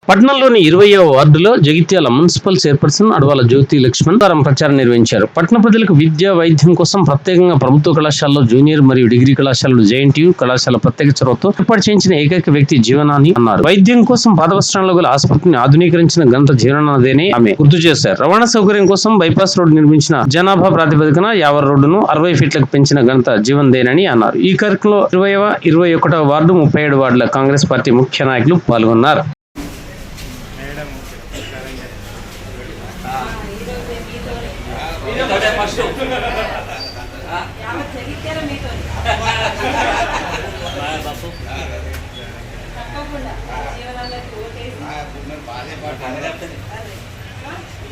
పట్నంలోని 20వ వార్డులో Jagtial municipal chairperson Adavala జ్యోతి లక్ష్మణ్ ప్రచారం నిర్వహించారు. పట్టణ ప్రజలకు విద్య, వైద్యం కోసం ప్రత్యేకంగా ప్రభుత్వ కళాశాలలో జూనియర్ మరియు డిగ్రీ కళాశాలలు జేఎన్టీయూ కళాశాల ప్రత్యేక చొరవతో ఏర్పాటు చేయించిన ఏకైక వ్యక్తి జీవనాని అన్నారు. వైద్యం కోసం పాత బస్టాండ్లో గల ఆసుపత్రిని ఆధునీకరించిన ఘనత జీవనానిదేని ఆమె గుర్తు చేశారు. రవాణా సౌకర్యం కోసం బైపాస్ రోడ్డు నిర్మించిన జనాభా ప్రాతిపదికన 50 రోడ్డును 60 ఫీట్లకు పెంచిన ఘనత జీవన్దేనని అన్నారు. ఈ కార్యక్రమంలో 20వ, 21వ వార్డు, 37 వార్డుల కాంగ్రెస్ పార్టీ ముఖ్య నాయకులు పాల్గొన్నారు.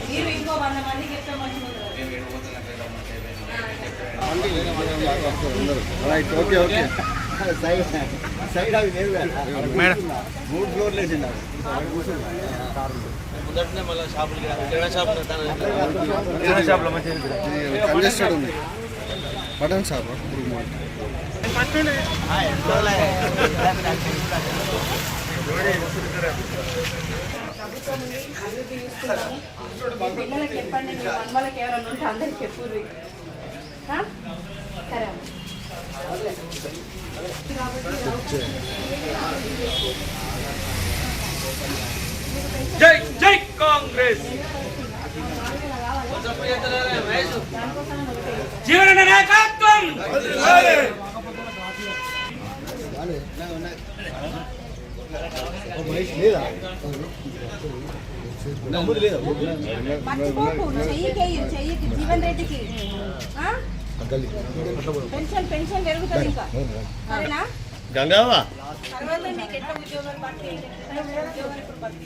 మీరు ఇంకో 100 మందికి చెప్తే మంచిగా మూడు ఫ్లోర్లు వేసిండు మొదటనే మళ్ళీ షాపులో మంచిగా ఉంది బటన్ షాప్ ప్రభుత్వం నుండి అభివృద్ధి చూస్తున్నాము. పిల్లలకి చెప్పండి, మీ మనవలకి ఎవరైనా ఉంటే అందరికి చెప్పుర్రి. సరే జై జై కాంగ్రెస్ జీవన నాయకత్వం చెయ్యికి జీవన్ రెడ్డికి పెన్షన్ పెరుగుతుంది ఇంకా. సరేనా? గంగావా తర్వాత మీకు ఎట్లా ఉద్యోగాలు భర్తీ ఉద్యోగాలు ఇప్పుడు భర్తీ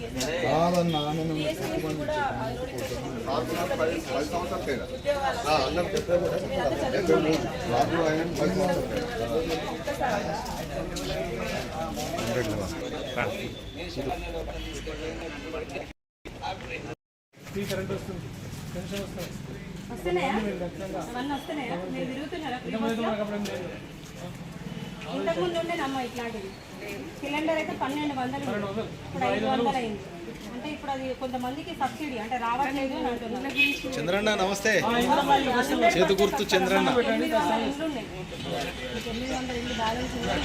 వస్తున్నాయా? అవన్నీ వస్తున్నాయా? మీరు తిరుగుతున్నారా? ఇంతకుముందు ఉండే నమ్మ ఇట్లాంటివి సిలిండర్ అయితే 1200, ఇప్పుడు 500 అయింది. అంటే ఇప్పుడు అది కొంతమందికి సబ్సిడీ అంటే రావట్లేదు అని అంటున్నారు. చంద్రన్న నమస్తే. చేతు గుర్తు చంద్రన్న. 800 ఇల్లు ఉన్నాయి. 900 ఇల్లు బ్యాలెన్స్ ఉన్నాయి.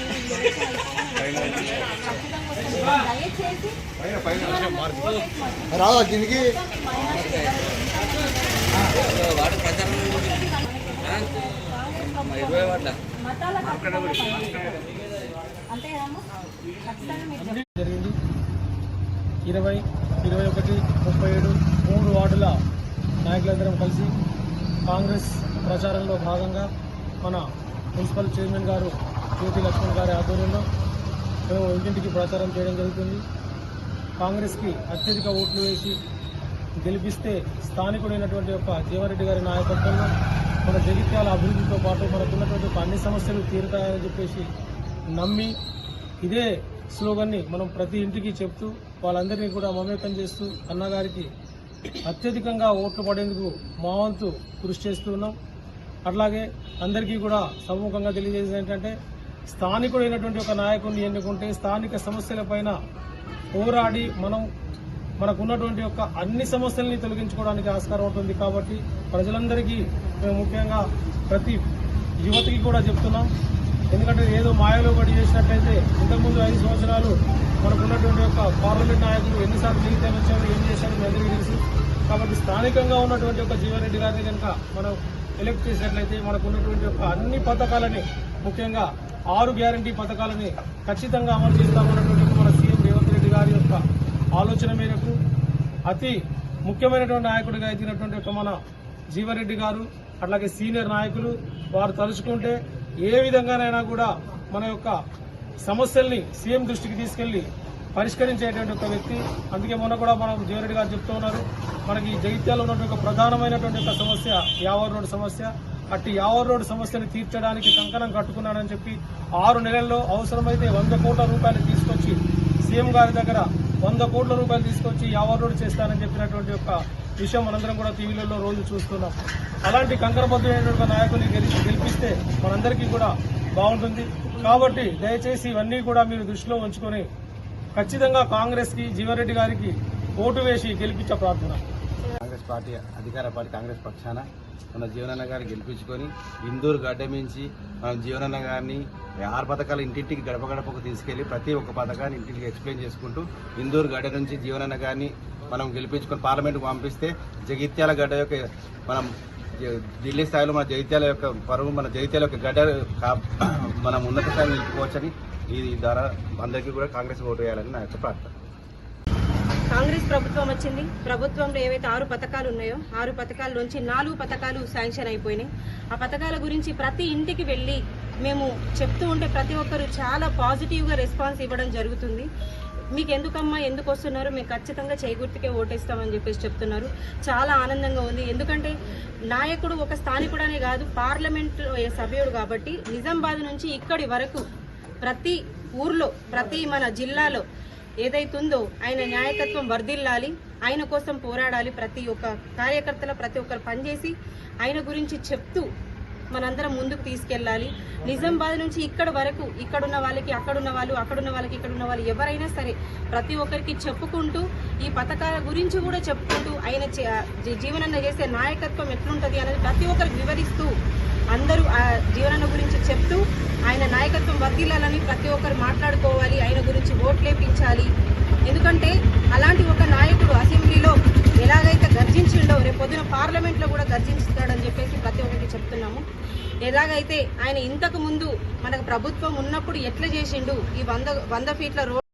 దయచేసి రావా దీనికి మతాల అంతే కదమ్మా. ఖచ్చితంగా మీకు జరిగింది. 20, 21, 37 3 వార్డుల నాయకులందరం కలిసి కాంగ్రెస్ ప్రచారంలో భాగంగా మన మున్సిపల్ చైర్మన్ గారు జ్యోతి లక్ష్మణ్ గారి ఆధ్వర్యంలో మేము ఇంటింటికి ప్రచారం చేయడం జరుగుతుంది. కాంగ్రెస్కి అత్యధిక ఓట్లు వేసి గెలిపిస్తే స్థానికుడైనటువంటి యొక్క జీవారెడ్డి గారి నాయకత్వంలో మన జగిత్యాల అభివృద్ధితో పాటు మనకున్నటువంటి అన్ని సమస్యలు తీరుతాయని చెప్పేసి నమ్మి ఇదే స్లోగన్ని మనం ప్రతి ఇంటికి చెప్తూ వాళ్ళందరినీ కూడా మమేకం చేస్తూ అన్నగారికి అత్యధికంగా ఓట్లు పడేందుకు మా వంతు కృషి చేస్తూ ఉన్నాం. అట్లాగే అందరికీ కూడా సముఖంగా తెలియజేసేది ఏంటంటే స్థానికుడైనటువంటి ఒక నాయకుడిని ఎన్నుకుంటే స్థానిక సమస్యలపైన పోరాడి మనకున్నటువంటి యొక్క అన్ని సమస్యల్ని తొలగించుకోవడానికి ఆస్కారం ఉంటుంది. కాబట్టి ప్రజలందరికీ మేము ముఖ్యంగా ప్రతి యువతకి కూడా చెప్తున్నాం. ఎందుకంటే ఏదో మాయలో పడి చేసినట్లయితే ఇంతకుముందు 5 సంవత్సరాలు మనకున్నటువంటి యొక్క పార్లమెంట్ నాయకులు ఎన్నిసార్లు జీవితాలు వచ్చారు, ఏం చేశారు మీ అందరికీ తెలుసు. కాబట్టి స్థానికంగా ఉన్నటువంటి ఒక జీవారెడ్డి గారిని కనుక మనం ఎలక్ట్ చేసినట్లయితే మనకున్నటువంటి యొక్క అన్ని పథకాలని ముఖ్యంగా 6 గ్యారంటీ పథకాలని ఖచ్చితంగా అమలు చేస్తామన్నటువంటి మన సీఎం రేవంత్ రెడ్డి గారి యొక్క ఆలోచన మేరకు అతి ముఖ్యమైనటువంటి నాయకుడిగా ఎదిగినటువంటి ఒక మన జీవారెడ్డి గారు అట్లాగే సీనియర్ నాయకులు వారు తలుచుకుంటే ఏ విధంగానైనా కూడా మన యొక్క సమస్యల్ని సీఎం దృష్టికి తీసుకెళ్లి పరిష్కరించేటువంటి ఒక వ్యక్తి. అందుకే మొన్న కూడా మనం జీవారెడ్డి గారు చెప్తూ ఉన్నారు, మనకి జగిత్యాలలో ఉన్నటువంటి ఒక ప్రధానమైనటువంటి ఒక సమస్య యావర్ రోడ్డు సమస్య. అట్టి యావర్ రోడ్డు సమస్యను తీర్చడానికి కంకణం కట్టుకున్నాడని చెప్పి 6 నెలల్లో అవసరమైతే 100 కోట్ల రూపాయలు తీసుకొచ్చి సీఎం గారి దగ్గర 100 కోట్ల రూపాయలు తీసుకొచ్చి యావర్ రోడ్డు చేస్తానని చెప్పినటువంటి ఒక విషయం మనందరం కూడా టీవీలలో రోజు చూస్తున్నాం. అలాంటి కంకరబద్ధమైనటువంటి నాయకుల్ని గెలిపిస్తే మనందరికీ కూడా బాగుంటుంది. కాబట్టి దయచేసి ఇవన్నీ కూడా మీరు దృష్టిలో ఉంచుకొని ఖచ్చితంగా కాంగ్రెస్కి జీవన్ రెడ్డి గారికి ఓటు వేసి గెలిపించే ప్రార్థన. కాంగ్రెస్ పార్టీ అధికార పార్టీ కాంగ్రెస్ పక్షాన మన జీవనన్న గారిని గెలిపించుకొని ఇందూరు గడ్డ మించి మనం జీవనన్న గారిని 6 పథకాలు ఇంటింటికి గడప గడపకు తీసుకెళ్లి ప్రతి ఒక్క పథకాన్ని ఇంటింటికి ఎక్స్ప్లెయిన్ చేసుకుంటూ ఇందూరు గడ్డ నుంచి జీవనన్న గారిని మనం గెలిపించుకొని పార్లమెంట్కు పంపిస్తే జగిత్యాల గడ్డ యొక్క మనం ఢిల్లీ స్థాయిలో మన జగిత్యాల యొక్క పరువు మన జగిత్యాల యొక్క గడ్డ మనం ఉన్నత స్థాయిలో నిలుపుకోవచ్చని ఈ ద్వారా అందరికీ కూడా కాంగ్రెస్ ఓటు వేయాలని నా యొక్క ప్రార్థన. కాంగ్రెస్ ప్రభుత్వం వచ్చింది. ప్రభుత్వంలో ఏవైతే 6 పథకాలు ఉన్నాయో 6 పథకాల నుంచి 4 పథకాలు శాంక్షన్ అయిపోయినాయి. ఆ పథకాల గురించి ప్రతి ఇంటికి వెళ్ళి మేము చెప్తూ ఉంటే ప్రతి ఒక్కరు చాలా పాజిటివ్గా రెస్పాన్స్ ఇవ్వడం జరుగుతుంది. మీకు ఎందుకమ్మా ఎందుకు వస్తున్నారు, మేము ఖచ్చితంగా చేకూర్తికే ఓటేస్తామని చెప్పేసి చెప్తున్నారు. చాలా ఆనందంగా ఉంది. ఎందుకంటే నాయకుడు ఒక స్థానికుడనే కాదు, పార్లమెంట్ సభ్యుడు కాబట్టి నిజామాబాద్ నుంచి ఇక్కడి వరకు ప్రతి ఊర్లో ప్రతి మన జిల్లాలో ఏదైతుందో ఆయన న్యాయకత్వం వర్ధిల్లాలి, ఆయన కోసం పోరాడాలి. ప్రతి ఒక్క కార్యకర్తల ప్రతి ఒక్కరు పనిచేసి ఆయన గురించి చెప్తూ మనందరం ముందుకు తీసుకెళ్ళాలి. నిజామాబాద్ నుంచి ఇక్కడ వరకు ఇక్కడున్న వాళ్ళకి అక్కడున్న వాళ్ళు, అక్కడున్న వాళ్ళకి ఇక్కడున్న వాళ్ళు ఎవరైనా సరే ప్రతి ఒక్కరికి చెప్పుకుంటూ ఈ పథకాల గురించి కూడా చెప్పుకుంటూ ఆయన జీవనన్న చేసే నాయకత్వం ఎట్లుంటుంది అనేది ప్రతి ఒక్కరికి వివరిస్తూ అందరూ ఆ జీవనన్న గురించి చెప్తూ ఆయన నాయకత్వం వర్ధిల్లాలని ప్రతి ఒక్కరు మాట్లాడుకోవాలి, ఆయన గురించి ఓట్లేపించాలి. ఎందుకంటే అలాంటి ఒక నాయకుడు అసెంబ్లీలో ఎలాగైతే గర్జించిండో రేపు పొద్దున పార్లమెంట్లో కూడా గర్జించుతాడని చెప్పేసి ప్రతి ఒక్కరికి చెప్తున్నాము. ఎలాగైతే ఆయన ఇంతకు ముందు మనకు ప్రభుత్వం ఉన్నప్పుడు ఎట్లా చేసిండు, ఈ 100 ఫీట్ల రోడ్